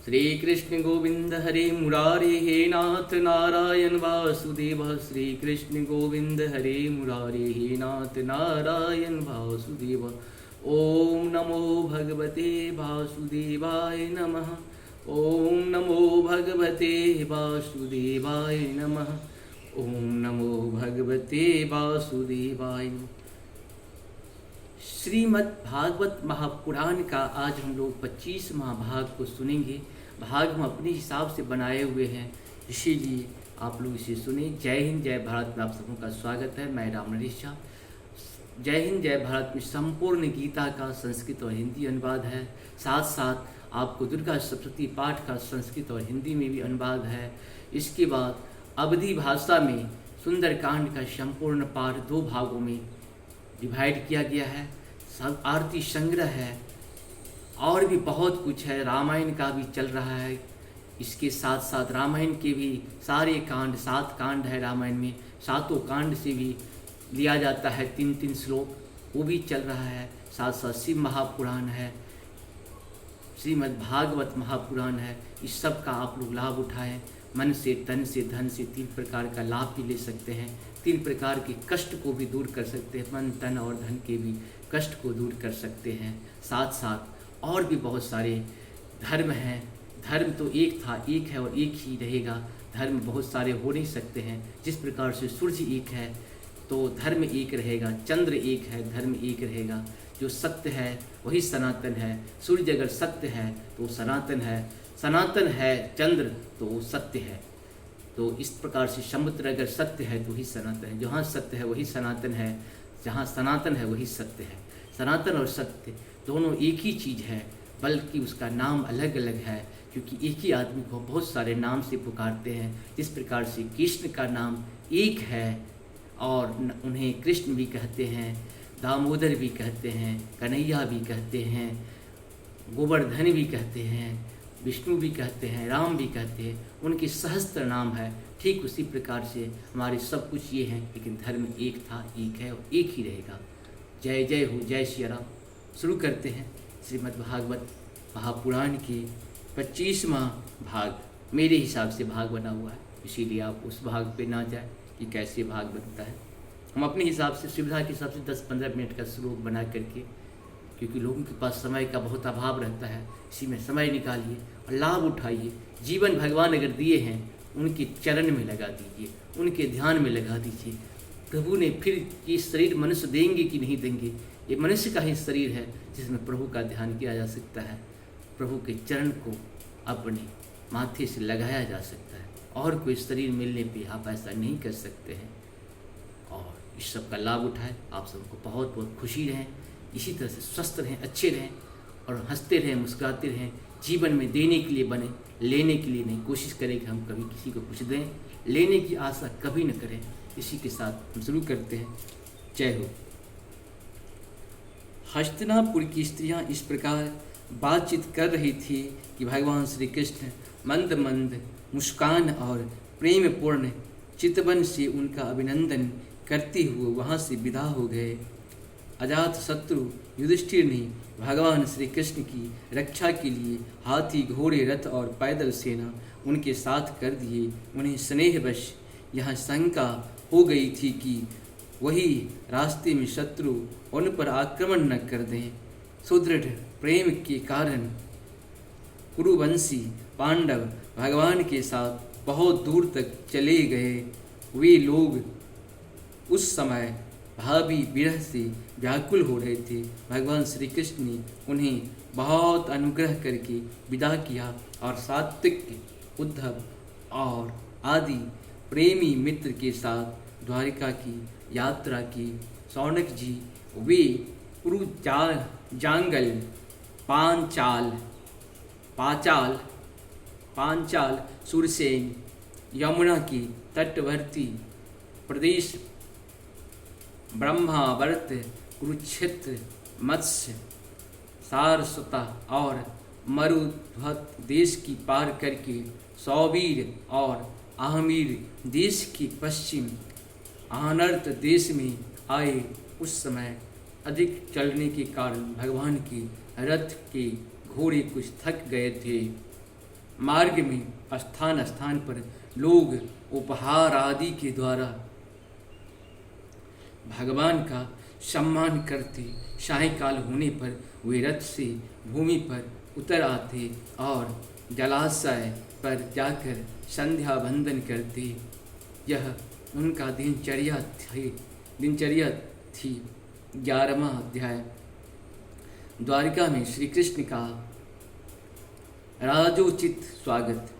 श्री कृष्ण गोविंद हरे मुरारे हे नाथ नारायण वासुदेव। श्री कृष्ण गोविंद हरे मुरारे हे नाथ नारायण वासुदेव। ओम नमो भगवते वासुदेवाय नमः। ओम नमो भगवते वासुदेवाय नमः। ओम नमो भगवते वासुदेवाय नमः। श्रीमद् भागवत महापुराण का आज हम लोग 25वां भाग को सुनेंगे। भाग हम अपने हिसाब से बनाए हुए हैं, इसीलिए आप लोग इसे सुने। जय हिंद जय भारत में आप सबों का स्वागत है। मैं राम नरेश झा। जय हिंद जय भारत में संपूर्ण गीता का संस्कृत और हिंदी अनुवाद है। साथ साथ आपको दुर्गा सप्तशती पाठ का संस्कृत और हिंदी में भी अनुवाद है। इसके बाद अवधी भाषा में सुंदरकांड का संपूर्ण पाठ 2 भागों में डिवाइड किया गया है। सब आरती संग्रह है और भी बहुत कुछ है। रामायण का भी चल रहा है। इसके साथ साथ रामायण के भी सारे कांड 7 कांड है रामायण में। 7 कांड से भी लिया जाता है 3-3 श्लोक, वो भी चल रहा है। साथ साथ शिव महापुराण है, श्रीमद् भागवत महापुराण है। इस सब का आप लोग लाभ उठाएं। मन से, तन से, धन से 3 प्रकार का लाभ भी ले सकते हैं। 3 प्रकार के कष्ट को भी दूर कर सकते हैं। मन, तन और धन के भी कष्ट को दूर कर सकते हैं। साथ साथ और भी बहुत सारे धर्म हैं। धर्म तो एक था, एक है और एक ही रहेगा। धर्म बहुत सारे हो नहीं सकते हैं। जिस प्रकार से सूर्य एक है तो धर्म एक रहेगा, चंद्र एक है, धर्म एक रहेगा। जो सत्य है वही सनातन है। सूर्य अगर सत्य है तो सनातन है, सनातन है चंद्र तो वो सत्य है। तो इस प्रकार से समुद्र अगर सत्य है तो वही सनातन है। जहाँ सत्य है वही सनातन है, जहाँ सनातन है वही सत्य है। सनातन और सत्य दोनों एक ही चीज़ है, बल्कि उसका नाम अलग अलग है, क्योंकि एक ही आदमी को बहुत सारे नाम से पुकारते हैं। जिस प्रकार से कृष्ण का नाम एक है और उन्हें कृष्ण भी कहते हैं, दामोदर भी कहते हैं, कन्हैया भी कहते हैं, गोवर्धन भी कहते हैं, विष्णु भी कहते हैं, राम भी कहते हैं। उनके सहस्त्र नाम है। ठीक उसी प्रकार से हमारे सब कुछ ये हैं, लेकिन धर्म एक था, एक है और एक ही रहेगा। जय जय हो, जय श्री राम। शुरू करते हैं श्रीमद् भागवत महापुराण के 25वां भाग। मेरे हिसाब से भाग बना हुआ है, इसीलिए आप उस भाग पे ना जाए कि कैसे भाग बनता है। हम अपने हिसाब से, सुविधा के हिसाब से 10-15 मिनट का श्लोक बना करके, क्योंकि लोगों के पास समय का बहुत अभाव रहता है, इसी में समय निकालिए और लाभ उठाइए। जीवन भगवान अगर दिए हैं उनके चरण में लगा दीजिए, उनके ध्यान में लगा दीजिए। प्रभु ने फिर ये शरीर मनुष्य देंगे कि नहीं देंगे, ये मनुष्य का ही शरीर है जिसमें प्रभु का ध्यान किया जा सकता है। प्रभु के चरण को अपने माथे से लगाया जा सकता है, और कोई शरीर मिलने पे आप ऐसा नहीं कर सकते हैं। और इस सब का लाभ उठाएं। आप सबको बहुत बहुत खुशी रहें, इसी तरह से स्वस्थ रहें, अच्छे रहें और हंसते रहें, मुस्कुराते रहें। जीवन में देने के लिए बने, लेने के लिए नहीं। कोशिश करें कि हम कभी किसी को कुछ दें, लेने की आशा कभी न करें। इसी के साथ हम शुरू करते हैं। जय हो। हस्तिनापुर की स्त्रियां इस प्रकार बातचीत कर रही थी कि भगवान श्री कृष्ण मंद मंद मुस्कान और प्रेम पूर्ण चितवन से उनका अभिनंदन करते हुए वहाँ से विदा हो गए। अजात शत्रु युधिष्ठिर ने भगवान श्री कृष्ण की रक्षा के लिए हाथी, घोड़े, रथ और पैदल सेना उनके साथ कर दिए। उन्हें स्नेहवश यह शंका हो गई थी कि वही रास्ते में शत्रु उन पर आक्रमण न कर दें। सुदृढ़ प्रेम के कारण कुरुवंशी पांडव भगवान के साथ बहुत दूर तक चले गए। वे लोग उस समय भावी विरह से व्याकुल हो रहे थे। भगवान श्री कृष्ण ने उन्हें बहुत अनुग्रह करके विदा किया और सात्विक, उद्धव और आदि प्रेमी मित्र के साथ द्वारिका की यात्रा की। शौनक जी वे जांगल, पांचाल, सुरसेन, यमुना की तटवर्ती प्रदेश, ब्रह्मावर्त, कुरुक्षेत्र, मत्स्य, सारस्वता और मरुध्वत देश की पार करके सौबीर और आहमीर देश के पश्चिम आनर्त देश में आए। उस समय अधिक चलने के कारण भगवान के रथ के घोड़े कुछ थक गए थे। मार्ग में स्थान स्थान पर लोग उपहार आदि के द्वारा भगवान का सम्मान करते। सायंकाल होने पर वे रथ से भूमि पर उतर आते और जलाशय पर जाकर संध्या वंदन करते। यह उनका दिनचर्या थी। 11वां अध्याय। द्वारिका में श्री कृष्ण का राजोचित स्वागत।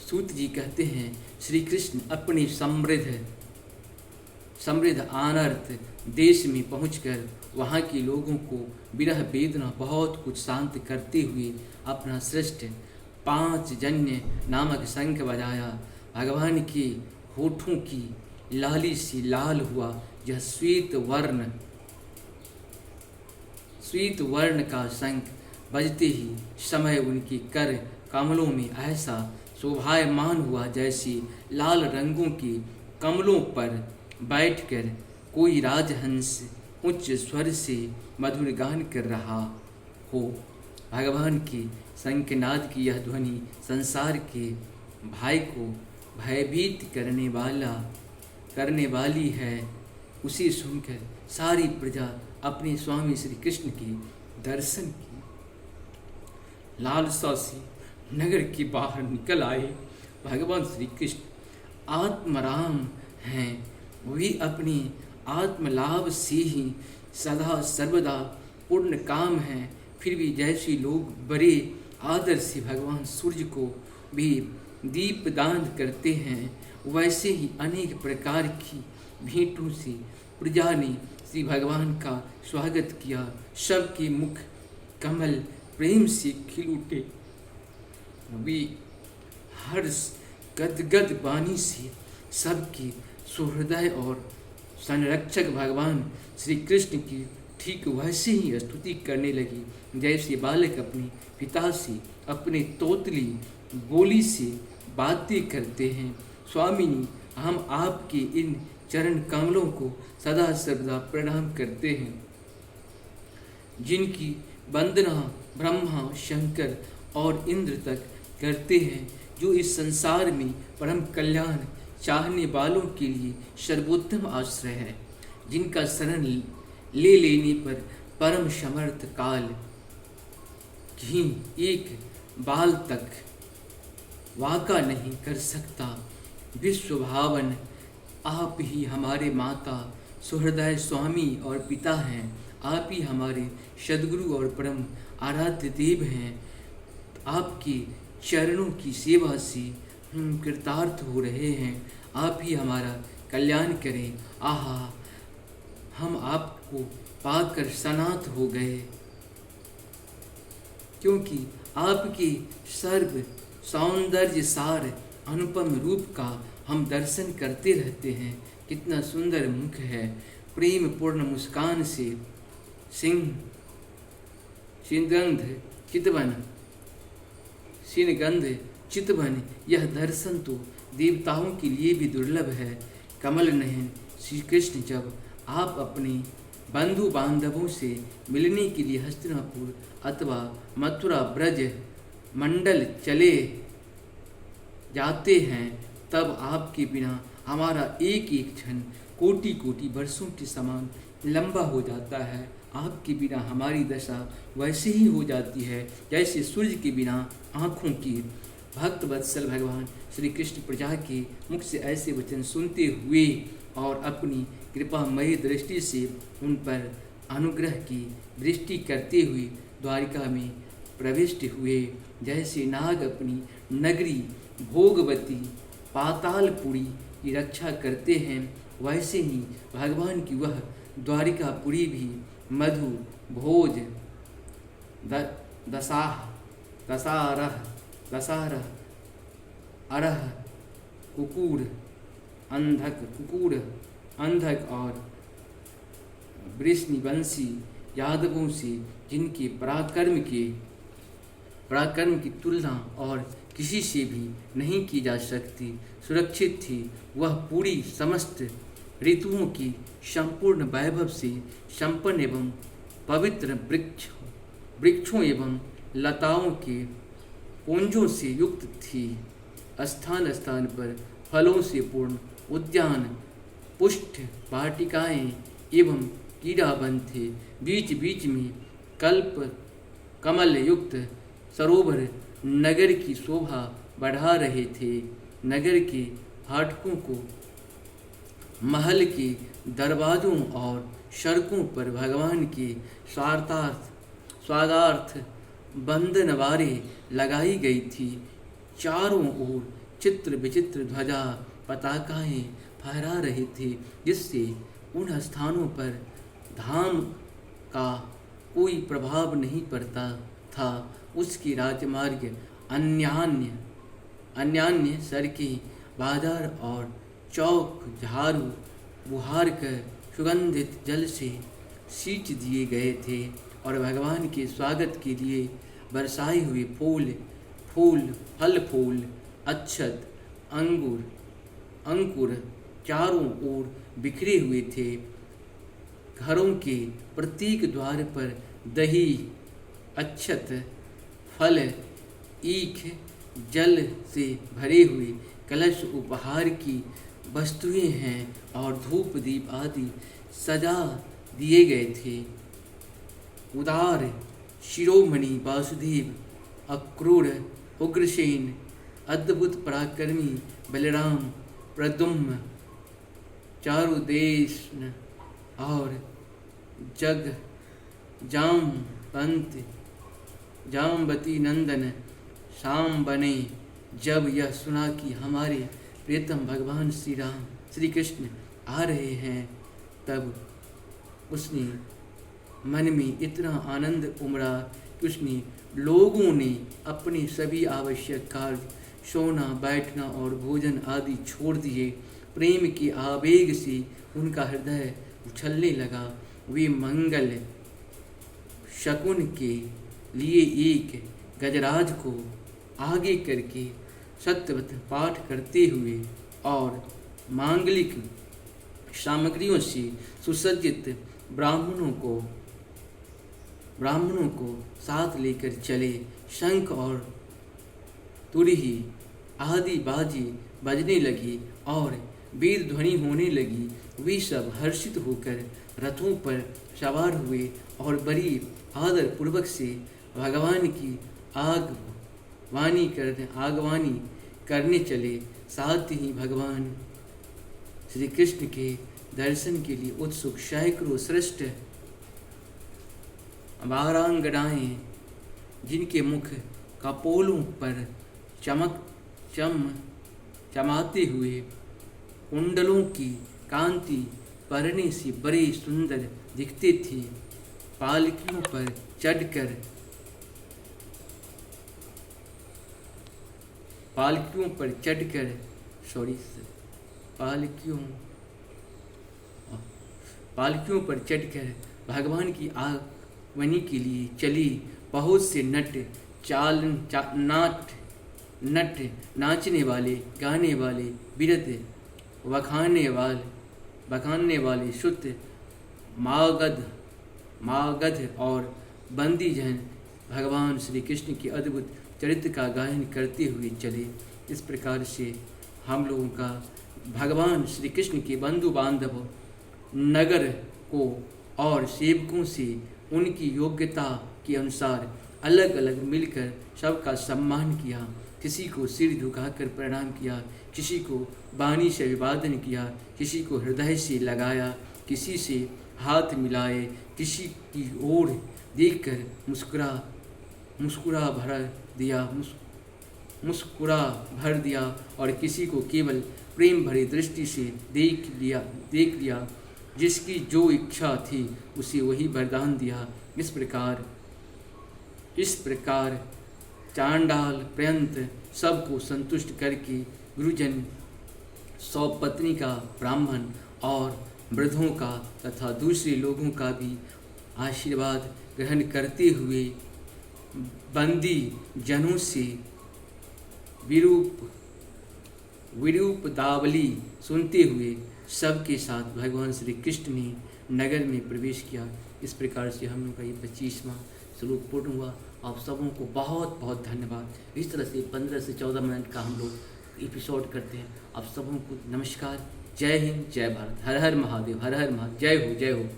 सूत जी कहते हैं, श्री कृष्ण अपने समृद्ध आनर्त देश में पहुंचकर वहाँ के लोगों को विरह वेदना बहुत कुछ शांत करते हुए अपना श्रेष्ठ 5 जन्य नामक शंख बजाया। भगवान के होठों की लाली से लाल हुआ यह श्वेत वर्ण का शंख बजते ही समय उनके कर कमलों में ऐसा शोभायमान हुआ जैसे लाल रंगों के कमलों पर बैठकर कोई राजहंस उच्च स्वर से मधुर गान कर रहा हो। भगवान के शंखनाद की यह ध्वनि संसार के भाई को भयभीत करने वाली है। उसे सुनकर सारी प्रजा अपने स्वामी श्री कृष्ण के दर्शन की लालसा से नगर के बाहर निकल आए। भगवान श्री कृष्ण आत्मराम हैं। वे अपने आत्मलाभ से ही सदा सर्वदा पूर्ण काम हैं। फिर भी जैसे लोग बड़े आदर से भगवान सूर्य को भी दीपदान करते हैं, वैसे ही अनेक प्रकार की भेंटों से प्रजा ने श्री भगवान का स्वागत किया। सबके मुख कमल प्रेम से खिल उठे। वे हर्ष गदगद वाणी से सबकी सुहृदय और संरक्षक भगवान श्री कृष्ण की ठीक वैसे ही स्तुति करने लगी जैसे बालक अपने पिता से अपने तोतली बोली से बातें करते हैं। स्वामिनी, हम आपके इन चरण कमलों को सदा सर्वदा प्रणाम करते हैं, जिनकी वंदना ब्रह्मा, शंकर और इंद्र तक करते हैं, जो इस संसार में परम कल्याण चाहने वालों के लिए सर्वोत्तम आश्रय है, जिनका शरण ले लेने पर परम समर्थ काल ही एक बाल तक वाका नहीं कर सकता। विश्वभावन आप ही हमारे माता, सुहृदय स्वामी और पिता हैं। आप ही हमारे सद्गुरु और परम आराध्य देव हैं। आपके चरणों की सेवा से हम कृतार्थ हो रहे हैं। आप ही हमारा कल्याण करें। आहा, हम आपको पाकर सनाथ हो गए, क्योंकि आपके सर्व सौंदर्य सार अनुपम रूप का हम दर्शन करते रहते हैं। कितना सुंदर मुख है, प्रेम पूर्ण मुस्कान से सिनगंध चितवन। यह दर्शन तो देवताओं के लिए भी दुर्लभ है। कमल नयन श्री कृष्ण जब आप अपने बंधु बांधवों से मिलने के लिए हस्तिनापुर अथवा मथुरा ब्रज मंडल चले जाते हैं, तब आपके बिना हमारा एक एक क्षण कोटि कोटि वर्षों के समान लंबा हो जाता है। आपके बिना हमारी दशा वैसे ही हो जाती है जैसे सूर्य के बिना आँखों की। भक्त वत्सल भगवान श्री कृष्ण प्रजा के मुख से ऐसे वचन सुनते हुए और अपनी कृपामयी दृष्टि से उन पर अनुग्रह की दृष्टि करते हुए द्वारिका में प्रविष्ट हुए। जैसे नाग अपनी नगरी भोगवती पातालपुरी की रक्षा करते हैं, वैसे ही भगवान की वह द्वारिकापुरी भी मधु भोज दसारह अरह कुकूर अंधक और वृष्णिवंशी यादवों से जिनके पराक्रम की तुलना और किसी से भी नहीं की जा सकती सुरक्षित थी। वह पूरी समस्त ऋतुओं की संपूर्ण वैभव से संपन्न एवं पवित्र वृक्षों एवं लताओं के कुंजों से युक्त थी। स्थान स्थान पर फलों से पूर्ण उद्यान, पुष्ट वाटिकाएं एवं कीड़ावन थे। बीच बीच में कल्प कमल युक्त सरोवर नगर की शोभा बढ़ा रहे थे। नगर के फाटकों को, महल के दरवाजों और सड़कों पर भगवान के स्वागतार्थ बंधनवारें लगाई गई थी। चारों ओर चित्र विचित्र ध्वजा पताकाएं फहरा रहे थे, जिससे उन स्थानों पर धाम का कोई प्रभाव नहीं पड़ता था। उसकी राजमार्ग, अन्यान्य सड़कें, बाजार और चौक झाड़ू बुहार कर सुगंधित जल से सींच दिए गए थे और भगवान के स्वागत के लिए बरसाए हुए फल फूल, अक्षत, अंकुर चारों ओर बिखरे हुए थे। घरों के प्रत्येक द्वार पर दही, अक्षत, फल, ईख, जल से भरे हुए कलश, उपहार की वस्तुएं हैं और धूप दीप आदि सजा दिए गए थे। उदार शिरोमणि वासुदेव, अक्रूर उग्रसेन, अद्भुत पराक्रमी बलराम, प्रद्युम्न, चारुदेशन और जामवती नंदन शाम बने। जब यह सुना कि हमारे प्रियतम भगवान श्री कृष्ण आ रहे हैं, तब उसने मन में इतना आनंद उमड़ा कि उसने लोगों ने अपने सभी आवश्यक कार्य, सोना, बैठना और भोजन आदि छोड़ दिए। प्रेम के आवेग से उनका हृदय उछलने लगा। वे मंगल शकुन के लिए एक गजराज को आगे करके सत्यवत पाठ करते हुए और मांगलिक सामग्रियों से सुसज्जित ब्राह्मणों को साथ लेकर चले। शंख और तुरही आदि बाजी बजने लगी और वेद ध्वनि होने लगी। वे सब हर्षित होकर रथों पर सवार हुए और बड़ी आदर पूर्वक से भगवान की आगवानी करने चले। साथ ही भगवान श्री कृष्ण के दर्शन के लिए उत्सुक सैकड़ों श्रेष्ठ वारांगनाएं, जिनके मुख कपोलों पर चमाते हुए कुंडलों की कांति पड़ने से बड़े सुंदर दिखते थे, पालकियों पर चढ़कर भगवान की आगमनी के लिए चली। बहुत से नाचने वाले, गाने वाले, बिरध बखानने वाले, शुद्ध मागध और बंदीजन भगवान श्री कृष्ण के अद्भुत चरित्र का गायन करते हुए चले। इस प्रकार से हम लोगों का भगवान श्री कृष्ण के बंधु बांधव नगर को और सेवकों से उनकी योग्यता के अनुसार अलग अलग मिलकर सबका सम्मान किया। किसी को सिर झुकाकर प्रणाम किया, किसी को वाणी से अभिवादन किया, किसी को हृदय से लगाया, किसी से हाथ मिलाए, किसी की ओर देखकर मुस्कुरा भर दिया और किसी को केवल प्रेम भरी दृष्टि से देख लिया। जिसकी जो इच्छा थी उसे वही वरदान दिया। इस प्रकार चांडाल पर्यंत सबको संतुष्ट करके गुरुजन सौपत्नी का, ब्राह्मण और वृद्धों का तथा दूसरे लोगों का भी आशीर्वाद ग्रहण करते हुए बंदी जनों से विरूपदावली सुनते हुए सबके साथ भगवान श्री कृष्ण ने नगर में प्रवेश किया। इस प्रकार से हम लोग का ये 25वां श्लोक पूर्ण हुआ। आप सबों को बहुत बहुत धन्यवाद। इस तरह से 15 से 14 मिनट का हम लोग एपिसोड करते हैं। आप सबों को नमस्कार। जय हिंद, जय भारत, हर हर महादेव, हर हर महादेव, जय हो, जय हो।